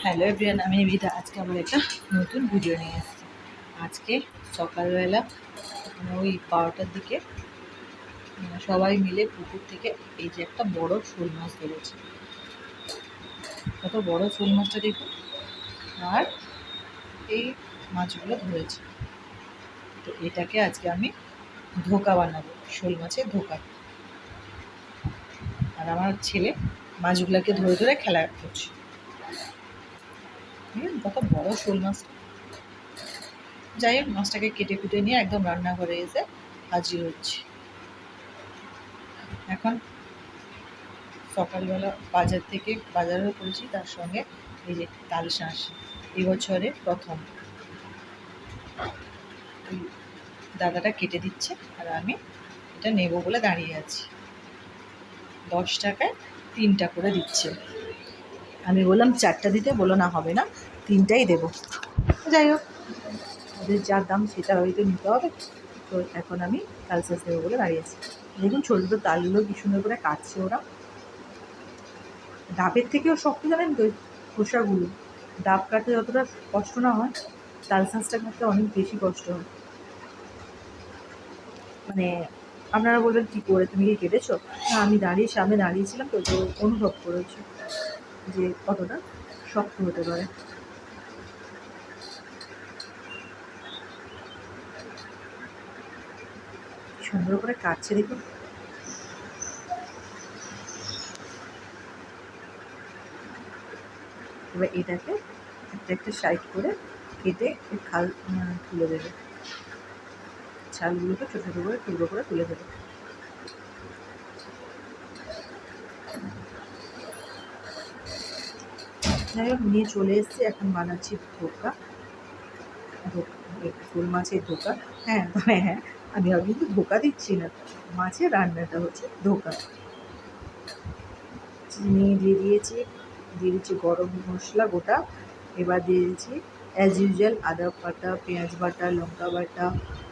Hello everyone, আমি নিবিতা। আজকে আমার একটা নতুন ভিডিও নিয়ে এসেছি। আজকে সকালবেলা ওই 12টার দিকে সবাই মিলে পুকুর থেকে এই যে একটা বড় শোল মাছ ধরেছে। কত বড় শোল মাছটা দেখুন। আর এই মাছগুলো ধরেছে, তো এটাকে আজকে আমি ধোকা বানাবো, শোল মাছের ধোকা। আর আমার ছেলে মাছগুলোকে ধরে ধরে খেলা করছে। কত বড় শোল মাছ। যাই হোক, মাছটাকে কেটে কুটে নিয়ে একদম রান্নাঘরে এসে হাজির হচ্ছে। এখন সকালবেলা বাজারও করেছি, তার সঙ্গে এই যে তাল শাঁস এবছরে প্রথম। ওই দাদাটা কেটে দিচ্ছে আর আমি এটা নেব বলে দাঁড়িয়ে আছি। 10 টাকায় 3টা করে দিচ্ছে। আমি বললাম 4টা দিতে, বললো না হবে না, 3টাই দেবো। যাই হোক, ওদের যার দাম সেটা হয়তো নিতে হবে। তো এখন আমি তাল শাঁস নেবো বলে দাঁড়িয়েছি। দেখুন ছোটো ছোটো তালগুলো কি সুন্দর করে কাটছে ওরা। ডাবের থেকেও শক্ত, জানেন তো খোসাগুলো। ডাব কাটতে যতটা কষ্ট না হয়, তাল শাঁসটা কাটতে অনেক বেশি কষ্ট হয়। মানে আপনারা বলবেন কী করে, তুমি কি কেটেছো? না, আমি সামনে দাঁড়িয়েছিলাম, তো অনুভব করেছি যে কতটা শক্ত হতে পারে। সুন্দর করে কাটছে দেখুন। এবার এটাকে একটা একটা সাইড করে কেটে খাল তুলে দেবে। ছালগুলোকে ছোটো ছোটো করে টুকরো করে তুলে দেবে। যাই হোক, নিয়ে চলে এসেছি, এখন বানাচ্ছি ধোকা। শোল মাছের ধোকা। হ্যাঁ, তবে হ্যাঁ, আমি কিন্তু ধোকা দিচ্ছি না, মাছের রান্নাটা হচ্ছে ধোকা। চিনি দিয়ে দিয়েছি গরম মশলা গোটা। এবার দিয়ে দিয়েছি অ্যাজ ইউজুয়াল আদা বাটা, পেঁয়াজ বাটা, লঙ্কা বাটা,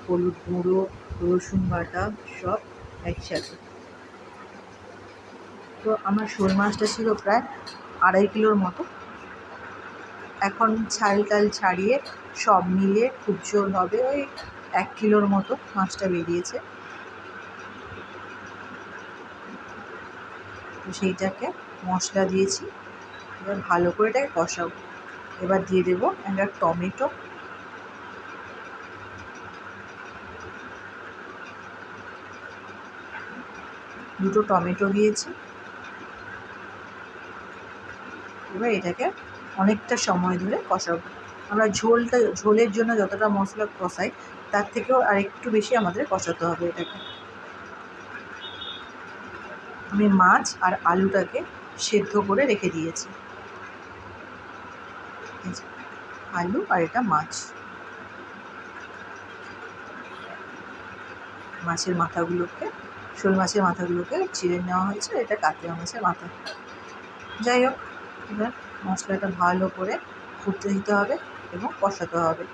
হলুদ গুঁড়ো, রসুন বাটা, সব একসাথে। তো আমার শোল মাছটা ছিল প্রায় 2.5 কিলোর মতো। এখন ছাল টাল ছাড়িয়ে সব মিলিয়ে খুব জোর হবে ওই 1 কিলোর মতো মাছটা বেরিয়েছে। তো সেইটাকে মশলা দিয়েছি, এবার ভালো করে এটাকে কষাবো। এবার দিয়ে দেবো একটা টমেটো, দুটো টমেটো দিয়েছি। এবার এটাকে অনেকটা সময় ধরে কষাবো। আমরা ঝোলের জন্য যতটা মশলা কষাই, তার থেকেও আর একটু বেশি আমাদের কষাতে হবে এটাকে। আমি মাছ আর আলুটাকে সেদ্ধ করে রেখে দিয়েছি। আলু আর এটা মাছ। শোল মাছের মাথাগুলোকে চিড়ে নেওয়া হয়েছে, এটা কাতলা মাছের মাথা। যাই হোক, এবার মশলাটা ভালো করে ফুটতে দিতে হবে এবং কষাতে হবে।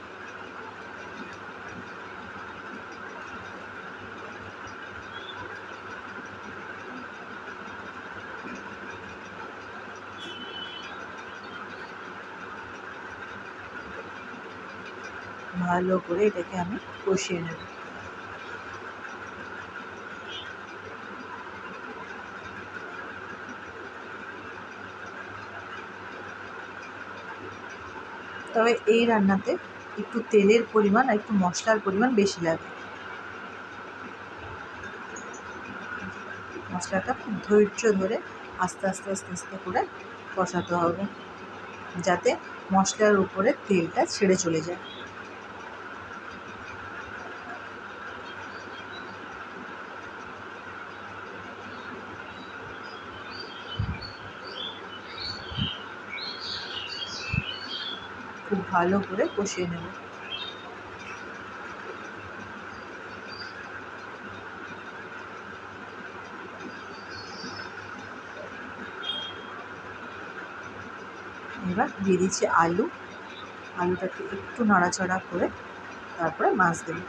ভালো করে এটাকে আমি কষিয়ে নেব। তবে এই রান্নাতে একটু তেলের পরিমাণ আর একটু মশলার পরিমাণ বেশি লাগে। মশলাটা খুব ধৈর্য ধরে আস্তে আস্তে আস্তে আস্তে করে কষাতে হবে, যাতে মশলার উপরে তেলটা ছেড়ে চলে যায়। খুব ভালো করে কষিয়ে নেব। এবার দিয়ে দিচ্ছি আলুটাকে একটু নাড়াচাড়া করে তারপরে মাছ দেব।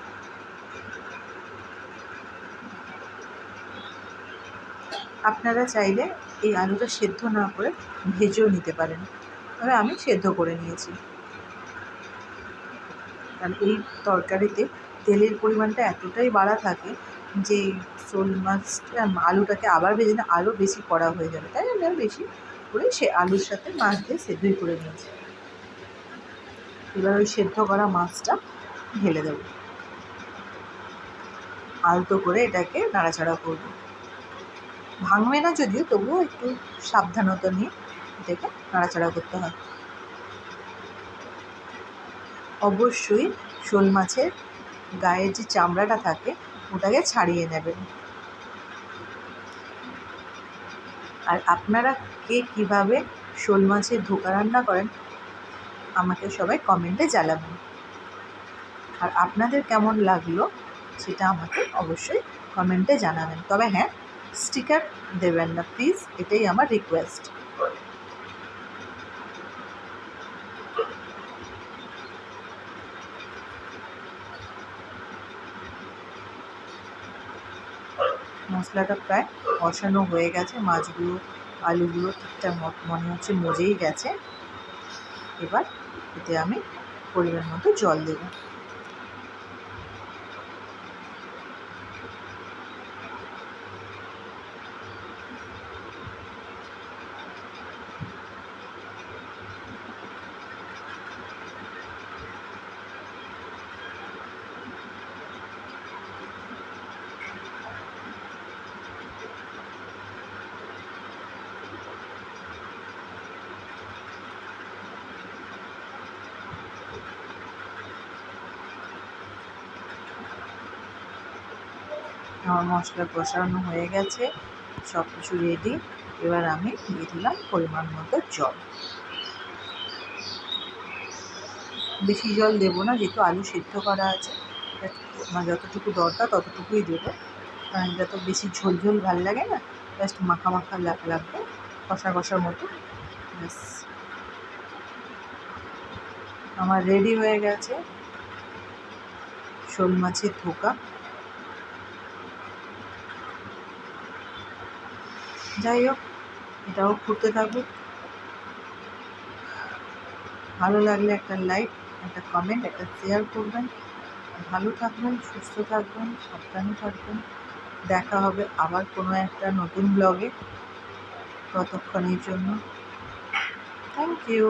আপনারা চাইলে এই আলুটা সেদ্ধ না করে ভেজেও নিতে পারেন। এবার আমি সেদ্ধ করে নিয়েছি। কারণ এই তরকারিতে তেলের পরিমাণটা এতটাই বাড়া থাকে যে শোল মাছটা আলুটাকে আবার ভেজে না আরও বেশি কড়া হয়ে যাবে, তাই আমি আর বেশি করে সে আলুর সাথে মাছ দিয়ে সেদ্ধই করে নিয়েছি। এবার ওই সেদ্ধ করা মাছটা ঢেলে দেবো, আলতো করে এটাকে নাড়াচাড়া করবো। ভাঙবে না যদিও, তবুও একটু সাবধানতা নিয়ে এটাকে নাড়াচাড়া করতে হয়। অবশ্যই শোল মাছের গায়ের যে চামড়াটা থাকে ওটাকে ছাড়িয়ে নেবেন। আর আপনারা কে কীভাবে শোল মাছের ধোকা রান্না করেন আমাকে সবাই কমেন্টে জানাবেন। আর আপনাদের কেমন লাগলো সেটা আমাকে অবশ্যই কমেন্টে জানাবেন। তবে হ্যাঁ, স্টিকার দেবেন না প্লিজ, এটাই আমার রিকোয়েস্ট। মশলাটা প্রায় কষানো হয়ে গেছে, মাছগুলো আলুগুলো ঠিকঠাক মনে হচ্ছে মজেই গেছে। এবার এতে আমি পরিমাণ মতো জল দেবো। আমার মশলা কষানো হয়ে গেছে, সব কিছু রেডি। এবার আমি দিয়ে দিলাম পরিমাণ মতো জল। বেশি জল দেবো না, যেহেতু আলু সেদ্ধ করা আছে, আমার যতটুকু দরকার ততটুকুই দেবো। কারণ এটা তো বেশি ঝোল ঝোল ভাল লাগে না, জাস্ট মাখা মাখা লাগবে, কষা কষার মতো। ব্যাস আমার রেডি হয়ে গেছে শোল মাছের ধোকা। যাই হোক, এটাও ফুটতে থাকুক। ভালো লাগলে একটা লাইক, একটা কমেন্ট, একটা শেয়ার করবেন। ভালো থাকবেন, সুস্থ থাকবেন, সাবধানে থাকবেন। দেখা হবে আবার কোনো একটা নতুন ব্লগে। ততক্ষণের জন্য থ্যাংক ইউ।